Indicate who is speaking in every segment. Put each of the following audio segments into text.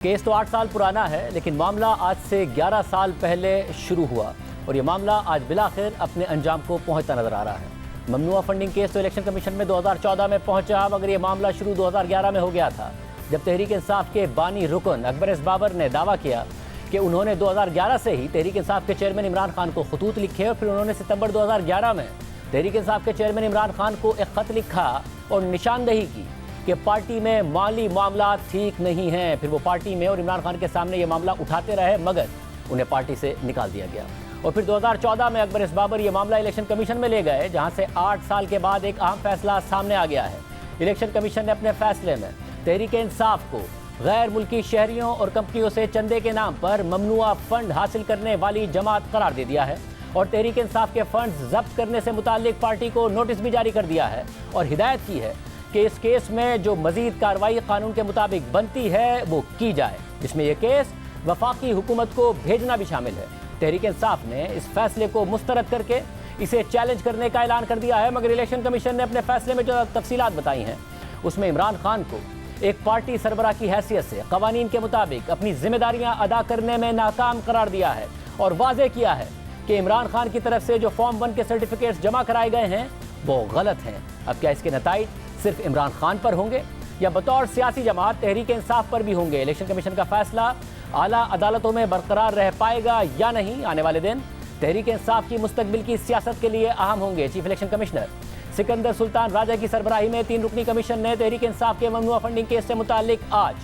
Speaker 1: Case तो 8 साल पुराना है, लेकिन मामला आज से 11 साल पहले शुरू हुआ और ये मामला आज बिलाखिर अपने अंजाम को पहुंचता नजर आ रहा है। ममनुआ फंडिंग केस तो इलेक्शन कमीशन में 2014 में पहुंचा, मगर ये मामला शुरू 2011 में हो गया था, जब तहरीक इंसाफ के बानी रुकन अकबर एस बाबर ने दावा किया कि उन्होंने 2011 से ही तहरीक इंसाफ के चेयरमैन इमरान खान को खतूत लिखे और फिर उन्होंने सितंबर 2011 में तहरीक इंसाफ के चेयरमैन इमरान खान को एक खत लिखा और निशानदही की कि पार्टी में माली मामला ठीक नहीं हैं। फिर वो पार्टी में और इमरान खान के सामने ये मामला उठाते रहे, मगर उन्हें पार्टी से निकाल दिया गया। और फिर 2014 में अकबर एस बाबर ये मामला इलेक्शन कमीशन में ले गए, जहां से 8 साल के बाद एक अहम फैसला सामने आ गया है। इलेक्शन कमीशन ने अपने फैसले में तहरीक इंसाफ को गैर मुल्की शहरियों और कंपनियों से चंदे के नाम पर ममनुआ फंड हासिल करने वाली जमात करार दे दिया है और तहरीक इंसाफ के फंड जब्त करने से मुताल्लिक पार्टी को नोटिस भी जारी कर दिया है और हिदायत की है कि इस केस में जो मजीद कार्रवाई कानून के मुताबिक बनती है वो की जाए, जिसमें यह केस वफाकी हुकूमत को भेजना भी शामिल है। तहरीक इंसाफ ने इस फैसले को मुस्तरद करके इसे चैलेंज करने का ऐलान कर दिया है, मगर इलेक्शन कमीशन ने अपने फैसले में जो तफसीलात बताई हैं उसमें इमरान खान को एक पार्टी सरबराह की हैसियत से कवानीन के मुताबिक अपनी जिम्मेदारियां अदा करने में नाकाम करार दिया है और वाज़ेह किया है कि इमरान खान की तरफ से जो फॉर्म 1 के सर्टिफिकेट्स जमा कराए गए हैं वो गलत हैं। अब क्या इसके नताइज सिर्फ इमरान खान पर होंगे या बतौर सियासी जमात तहरीक इंसाफ पर भी होंगे? इलेक्शन कमीशन का फैसला आला अदालतों में बरकरार रह पाएगा या नहीं? आने वाले दिन तहरीक इंसाफ की मुस्तकबिल की सियासत के लिए अहम होंगे। Chief election commissioner Sikandar Sultan Raja की सरबराही में 3 रुकनी कमीशन ने तहरीक इंसाफ के ममनुआ फंडिंग केस से मुताल्लिक आज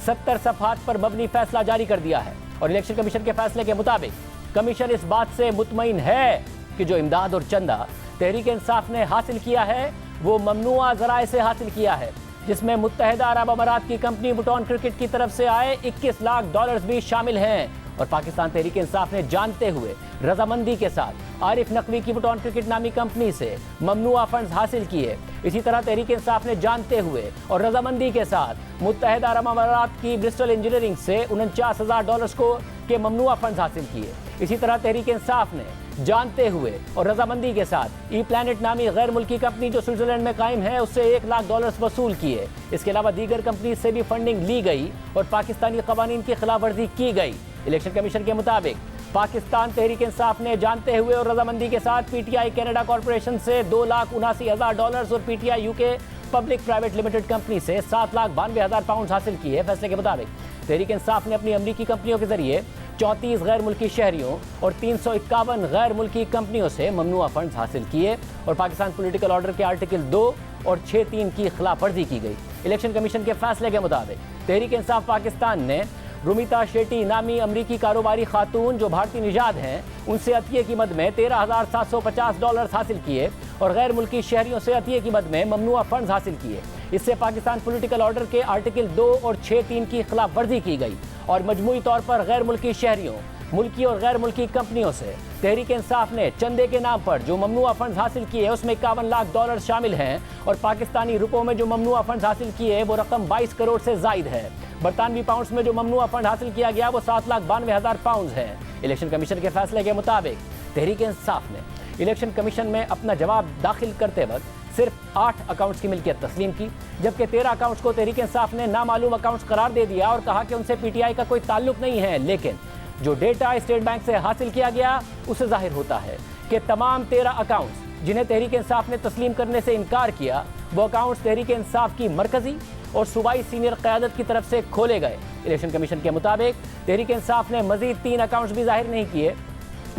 Speaker 1: 70 सफ़हात पर मबनी फैसला जारी कर दिया है और इलेक्शन कमीशन के फैसले के मुताबिक कमीशन इस बात से मुतमईन है कि जो इमदाद और चंदा तहरीक इंसाफ ने हासिल किया है वो ममनुआ ज़राए से हासिल किया है, जिसमें मुत्तहिदा अरब अमारात की कंपनी बुटॉन क्रिकेट की तरफ से आए $21 लाख भी शामिल हैं। और पाकिस्तान तहरीक इंसाफ ने जानते हुए रजामंदी के साथ आरिफ नकवी की बुटॉन क्रिकेट नामी कंपनी से ममनुआ फंड्स हासिल किए। इसी तरह तहरीक इंसाफ ने जानते हुए और रजामंदी के साथ मुत्तहिदा अरब अमारात की ब्रिस्टल इंजीनियरिंग से $49,000 के ममनुआ फंड्स हासिल किए। इसी तरह तहरीक इंसाफ ने जानते हुए और रजामंदी के साथ ई प्लैनेट नामी गैर मुल्की कंपनी जो स्विट्जरलैंड में कायम है उससे $1 लाख वसूल किए। इसके अलावा दीगर कंपनी से भी फंडिंग ली गई और पाकिस्तानी कवानीन की खिलाफ वर्जी की गई। इलेक्शन कमीशन के मुताबिक पाकिस्तान तहरीक इंसाफ ने जानते हुए और रजामंदी के साथ पीटीआई कनाडा कॉरपोरेशन से $2,79,000 और PTI UK public private limited company से £7,92,000 हासिल किए। फैसले के मुताबिक तहरीक इंसाफ ने अपनी अमरीकी कंपनियों के जरिए 34 गैर मुल्की शहरियों और 351 गैर मुल्की कंपनियों से ममनुआ फंड्स हासिल किए और पाकिस्तान पॉलिटिकल ऑर्डर के आर्टिकल 2 और 6(3) की खिलाफ वर्जी की गई। इलेक्शन कमीशन के फैसले के मुताबिक तहरीक इंसाफ पाकिस्तान ने रुमिता शेट्टी नामी अमरीकी कारोबारी खातून जो भारतीय निजात हैं उनसे अतिये की मद में $13,750 हासिल किए और गैर मुल्की शहरियों से अतिये की मद में ममनुआ फंड्स हासिल किए। इससे पाकिस्तान पॉलिटिकल ऑर्डर के आर्टिकल 2 और 6(3) की खिलाफ वर्जी की गई और मजमूई तौर पर गैर मुल्की शहरियों, मुल्की और गैर मुल्की कंपनियों से तहरीक इंसाफ ने चंदे के नाम पर जो ममनुआ फंड्स हासिल किए उसमें $51 लाख शामिल हैं और पाकिस्तानी रुपयों में जो ममनुआ फंड्स हासिल किए वो रकम 22 करोड़ से जायद है। बरतानवी पाउंड्स में जो ममनुआ फंड हासिल किया गया वो £7,92,000 है। इलेक्शन कमीशन के फैसले के मुताबिक तहरीक इंसाफ ने इलेक्शन कमीशन में अपना जवाब दाखिल करते वक्त सिर्फ 8 अकाउंट्स की मिल्कियत तस्लीम की, जबकि 13 अकाउंट्स को तहरीक इंसाफ ने नामालूम अकाउंट्स करार दे दिया और कहा कि उनसे पीटीआई का कोई ताल्लुक नहीं है। लेकिन जो डेटा स्टेट बैंक से हासिल किया गया उससे जाहिर होता है कि तमाम 13 अकाउंट्स जिन्हें तहरीक इंसाफ ने तस्लीम करने से इनकार किया वो अकाउंट्स तहरीक इंसाफ की मरकजी और सूबाई सीनियर क़यादत की तरफ से खोले गए। इलेक्शन कमीशन के मुताबिक तहरीक इंसाफ ने मजीद 3 अकाउंट्स भी जाहिर नहीं किए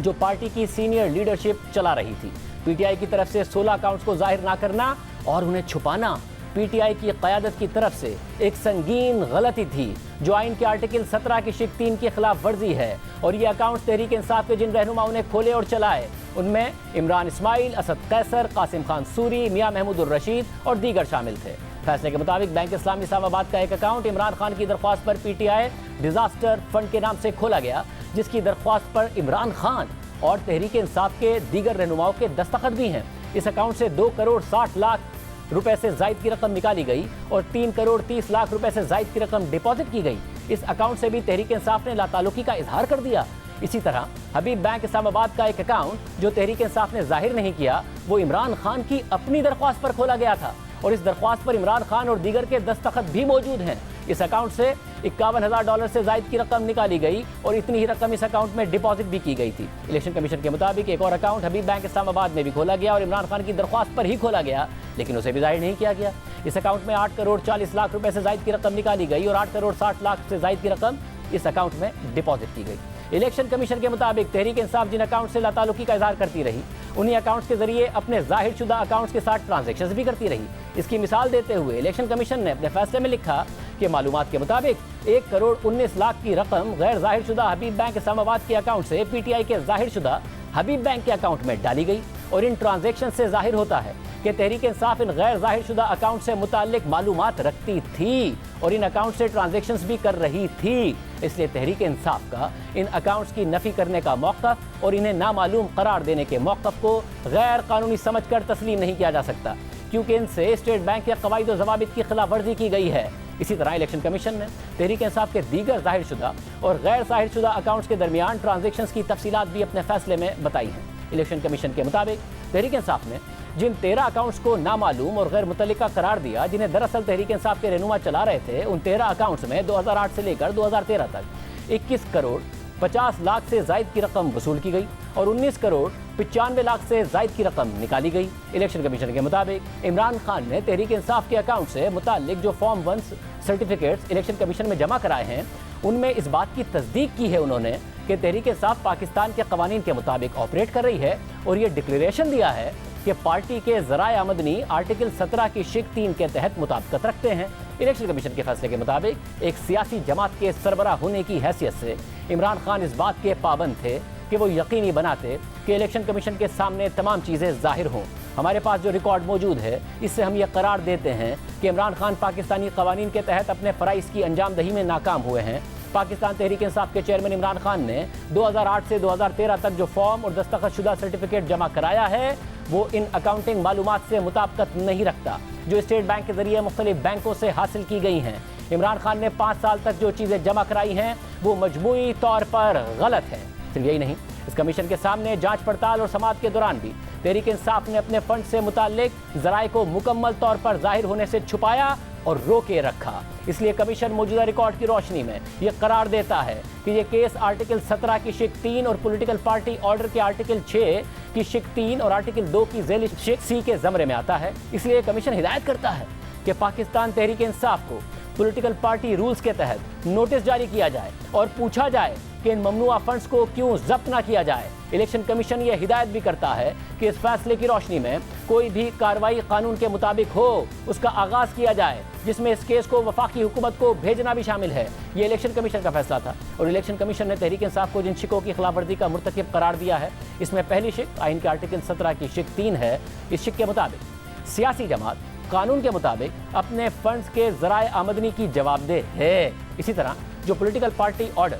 Speaker 1: जो पार्टी की सीनियर लीडरशिप चला रही थी। पीटीआई की तरफ से 16 अकाउंट्स को जाहिर ना करना और उन्हें छुपाना पीटीआई की क़यादत की तरफ से एक संगीन गलती थी जो आइन के आर्टिकल 17 की शिक 3 की खिलाफ वर्जी है। और ये अकाउंट्स तहरीक इंसाफ के जिन रहनुमाओं ने खोले और चलाए उनमें इमरान इस्माइल, असद कैसर, कासिम खान सूरी, मियां महमूद रशीद और दीगर शामिल थे। फैसले के मुताबिक बैंक इस्लामी इस्लामाबाद का एक अकाउंट इमरान खान की दरख्वास्त पर पीटीआई डिजास्टर फंड के नाम से खोला गया, जिसकी दरख्वास्त पर इमरान खान और तहरीक इंसाफ के दीगर रहनुमाओं के दस्तखत भी हैं। इस अकाउंट से $2,60,00,000 से जायद की रकम निकाली गई और $3,30,00,000 से जायद की रकम डिपॉजिट की गई। इस अकाउंट से भी तहरीक इंसाफ ने लाताल्लुकी का इजहार कर दिया। इसी तरह हबीब बैंक इस्लामाबाद का एक अकाउंट जो तहरीक इंसाफ ने जाहिर नहीं किया वो इमरान खान की अपनी दरख्वास्त पर खोला गया था और इस दरख्वास्त पर इमरान खान और दीगर के दस्तखत भी मौजूद हैं। इस अकाउंट से $51,000 से ज्यादा की रकम निकाली गई और इतनी ही रकम इस अकाउंट में डिपॉजिट भी की गई थी। इलेक्शन कमीशन के मुताबिक एक और अकाउंट हबीब बैंक इस्लामाबाद में भी खोला गया और इमरान खान की दरख्वास्त पर ही खोला गया, लेकिन उसे भी जाहिर नहीं किया गया। इस अकाउंट में 8 करोड़ 40 लाख रुपए से ज्यादा की रकम निकाली गई और 8 करोड़ 60 लाख से ज्यादा की रकम इस अकाउंट में डिपॉजिट की गई। इलेक्शन कमीशन के मुताबिक तहरीक इंसाफ जिन अकाउंट से लाताल्लुकी का इजहार करती रही, उन्हीं अकाउंट्स के जरिए अपने जाहिर शुदा अकाउंट्स के साथ ट्रांजैक्शंस भी करती रही। इसकी मिसाल देते हुए इलेक्शन कमीशन ने अपने फैसले में लिखा कि मालूमात के मुताबिक 1 करोड़ 19 लाख की रकम गैर जाहिर शुदा हबीब बैंक इस्लामाबाद के अकाउंट से PTI के जाहिर शुदा हबीब बैंक के अकाउंट में डाली गई और इन ट्रांजैक्शन से जाहिर होता है कि तहरीक इंसाफ इन गैर जाहिर शुदा अकाउंट से मुताल्लिक मालूमात रखती थी और इन अकाउंट से ट्रांजैक्शंस भी कर रही थी। इसलिए तहरीक इंसाफ का इन अकाउंट्स की नफी करने का मौक़िफ़ और इन्हें नामालूम करार देने के मौक़िफ़ को गैर कानूनी समझकर तस्लीम नहीं किया जा सकता, क्योंकि इनसे स्टेट बैंक के क़वाइद व ज़वाबित की खिलाफ वर्जी की गई है। इसी तरह इलेक्शन कमीशन ने तहरीक इंसाफ के दीगर जाहिर शुदा और गैर जाहिर शुदा अकाउंट्स के दरमियान ट्रांजैक्शंस की तफसीलात भी अपने फैसले में बताई हैं। इलेक्शन कमीशन के मुताबिक तहरीक इंसाफ ने जिन 13 अकाउंट्स को नामालूम और गैर मुतल्लिका करार दिया, जिन्हें दरअसल तहरीक इंसाफ के रहनुमा चला रहे थे, उन 13 अकाउंट्स में 2008 से लेकर 2013 तक 21 करोड़ 50 लाख से जायद की रकम वसूल की गई और 19 करोड़ 95 लाख से जायद की रकम निकाली गई। इलेक्शन कमीशन के मुताबिक इमरान खान ने तहरीक इंसाफ के अकाउंट से मुताल्लिक जो फॉर्म 1 सर्टिफिकेट्स इलेक्शन कमीशन में जमा कराए हैं, उनमें इस बात की तस्दीक की है उन्होंने कि तहरीक इंसाफ पाकिस्तान के कवानीन के मुताबिक ऑपरेट कर रही है और ये डिक्लेरेशन दिया है कि पार्टी के ज़राए आमदनी आर्टिकल 17 की शिक 3 के तहत मुताबिकत रखते हैं। इलेक्शन कमीशन के फैसले के मुताबिक एक सियासी जमात के सरबराह होने की हैसियत से इमरान खान इस बात के पाबंद थे कि वो यकीनी बनाते कि इलेक्शन कमीशन के सामने तमाम चीज़ें जाहिर हों। हमारे पास जो रिकॉर्ड मौजूद है, इससे हम ये करार देते हैं कि इमरान खान पाकिस्तानी कवानीन के तहत अपने फ़राइज़ की अंजाम दही में नाकाम हुए हैं। पाकिस्तान तहरीक इंसाफ के चेयरमैन इमरान खान ने 2008 से 2013 तक जो फॉर्म और दस्तखतशुदा सर्टिफिकेट जमा कराया है, वो इन अकाउंटिंग मालूमात से मुताबिकत नहीं रखता जो स्टेट बैंक के जरिए मुख्तलिफ बैंकों से हासिल की गई हैं। इमरान खान ने 5 साल तक जो चीज़ें जमा कराई हैं, वो मजमूई तौर पर गलत हैं। सिर्फ यही नहीं, इस कमीशन के सामने जांच पड़ताल और समाअत के दौरान भी तहरीक इंसाफ ने अपने फंड से मुताल्लिक ज़राए को मुकम्मल तौर पर जाहिर होने से छुपाया और रोके रखा। इसलिए कमीशन मौजूदा रिकॉर्ड की रोशनी में यह करार देता है कि यह केस आर्टिकल 17 की शिक 3 और पॉलिटिकल पार्टी ऑर्डर के आर्टिकल 6 की शिक 3 और आर्टिकल 2 की झेली शिक C के ज़मरे में आता है। इसलिए कमीशन हिदायत करता है कि पाकिस्तान तहरीक इंसाफ को पॉलिटिकल पार्टी रूल्स के तहत नोटिस जारी किया जाए और पूछा जाए कि इन ममनुआ फंड्स को क्यों जब्त ना किया जाए। इलेक्शन कमीशन यह हिदायत भी करता है कि इस फैसले की रोशनी में कोई भी कार्रवाई कानून के मुताबिक हो, उसका आगाज़ किया जाए, जिसमें इस केस को वफाकी हुकूमत को भेजना भी शामिल है। ये इलेक्शन कमीशन का फैसला था और इलेक्शन कमीशन ने तहरीक इंसाफ को जिन शिकों की खिलाफवर्जी का मुर्तकिब करार दिया है, इसमें पहली शिक आइन के आर्टिकल 17 की शिक 3 है। इस शिक के मुताबिक सियासी जमात कानून के मुताबिक अपने फंड्स के ज़राए आमदनी की जवाबदेह है। इसी तरह जो पॉलिटिकल पार्टी ऑर्डर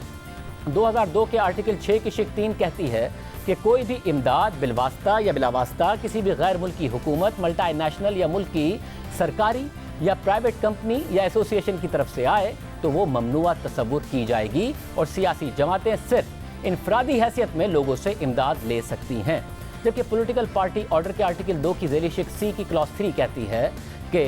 Speaker 1: 2002 के आर्टिकल 6 की शिक 3 कहती है कि कोई भी इमदाद बिलवास्ता या बिलावास्ता किसी भी गैर मुल्की हुकूमत, मल्टीनेशनल या मुल्की सरकारी या प्राइवेट कंपनी या एसोसिएशन की तरफ से आए तो वो ममनुआ तसव्वुर की जाएगी और सियासी जमातें सिर्फ इनफरादी हैसियत में लोगों से इमदाद ले सकती हैं। जबकि पॉलिटिकल पार्टी ऑर्डर के आर्टिकल 2 की झेली शिक C की क्लॉज 3 कहती है कि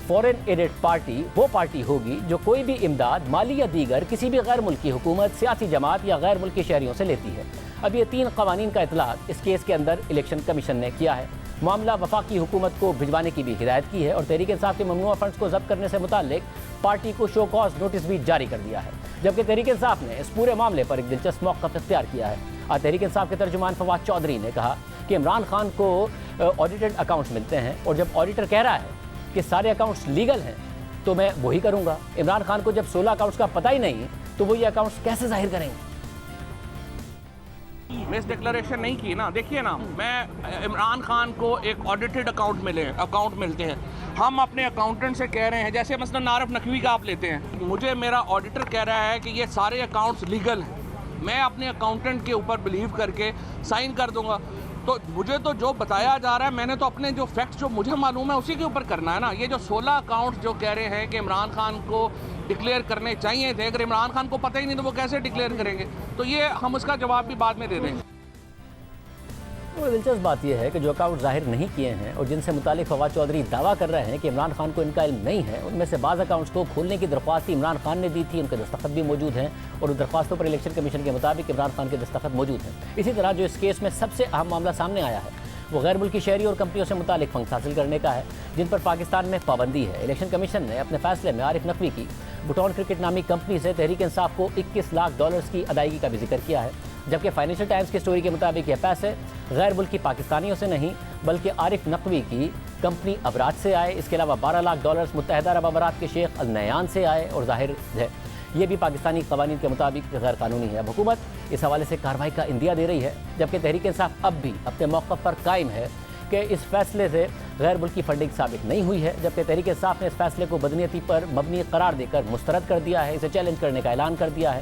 Speaker 1: फॉरेन एडेड पार्टी वो पार्टी होगी जो कोई भी इमदाद माली या दीगर किसी भी गैर मुल्की हुकूमत, सियासी जमात या गैर मुल्की शहरियों से लेती है। अब ये 3 कवानीन का इतलाक इस केस के अंदर इलेक्शन कमीशन ने किया है। मामला वफाकी हुकूमत को भिजवाने की भी हिदायत की है और तहरीक इंसाफ के ममनुआ फंड्स को जब्त करने से मुताल्लिक पार्टी को शो कॉज नोटिस भी जारी कर दिया है। जबकि तहरीक इंसाफ ने इस पूरे मामले पर एक दिलचस्प मौक़िफ़ इख्तियार किया है। आज तहरीक इंसाफ के तर्जुमान फवाद चौधरी ने कहा कि इमरान खान को ऑडिटेड अकाउंट्स मिलते हैं और जब ऑडिटर कह रहा है कि सारे अकाउंट्स लीगल हैं तो मैं वही करूंगा। इमरान खान को जब 16 अकाउंट्स का पता ही नहीं तो वो ये अकाउंट्स कैसे जाहिर करेंगे?
Speaker 2: मिस डिक्लेरेशन नहीं की ना। देखिए ना, मैं इमरान खान को एक ऑडिटेड अकाउंट मिलते हैं। हम अपने अकाउंटेंट से कह रहे हैं, जैसे मसलन नारफ नकवी का आप लेते हैं, मुझे मेरा ऑडिटर कह रहा है कि ये सारे अकाउंट्स लीगल हैं, मैं अपने अकाउंटेंट के ऊपर बिलीव करके साइन कर दूंगा। तो मुझे तो जो बताया जा रहा है, मैंने तो अपने जो फैक्ट्स जो मुझे मालूम है उसी के ऊपर करना है ना। ये जो 16 अकाउंट्स जो कह रहे हैं कि इमरान खान को डिक्लेयर करने चाहिए थे, अगर इमरान खान को पता ही नहीं तो वो कैसे डिक्लेयर करेंगे? तो ये हम उसका जवाब भी बाद में दे देंगे।
Speaker 1: और दिलचस्प बात यह है कि जो अकाउंट जाहिर नहीं किए हैं और जिनसे मुतालिक फवाद चौधरी दावा कर रहे हैं कि इमरान खान को इनका इल्म नहीं है, उनमें से बाज़ अकाउंट्स को खोलने की दरख्वास्त इमरान खान ने दी थी, उनके दस्तखत भी मौजूद हैं और उन दरख्वास्तों पर इलेक्शन कमीशन के मुताबिक इमरान खान के दस्तखत मौजूद हैं। इसी तरह जो इस केस में सबसे अहम मामला सामने आया है वो गैर मुल्की शहरी और कंपनियों से मुतालिक फंड्स हासिल करने का है, जिन पर पाकिस्तान में पाबंदी है। इलेक्शन कमीशन ने अपने फैसले में आरिफ नकवी की बुटॉन क्रिकेट नामी कंपनी से तहरीक इंसाफ को $21 लाख की अदायगी का भी जिक्र किया है, जबकि फाइनेंशियल टाइम्स की स्टोरी के मुताबिक यह पैसे गैर मुल्की पाकिस्तानियों से नहीं बल्कि आरिफ नकवी की कंपनी अबराज से आए। इसके अलावा $12 लाख मुत्तहदा अरब अमारात के शेख अल नयान से आए और जाहिर है ये भी पाकिस्तानी कवानीन के मुताबिक गैर कानूनी है। अब हुकूमत इस हवाले से कार्रवाई का इंदिया दे रही है, जबकि तहरीक इंसाफ अब भी अपने मौक़िफ़ पर कायम है कि इस फैसले से गैर मुल्की फंडिंग साबित नहीं हुई है, जबकि तहरीक इंसाफ ने इस फैसले को बदनीयती पर मबनी करार देकर मुस्तरद कर दिया है, इसे चैलेंज करने का ऐलान कर दिया है।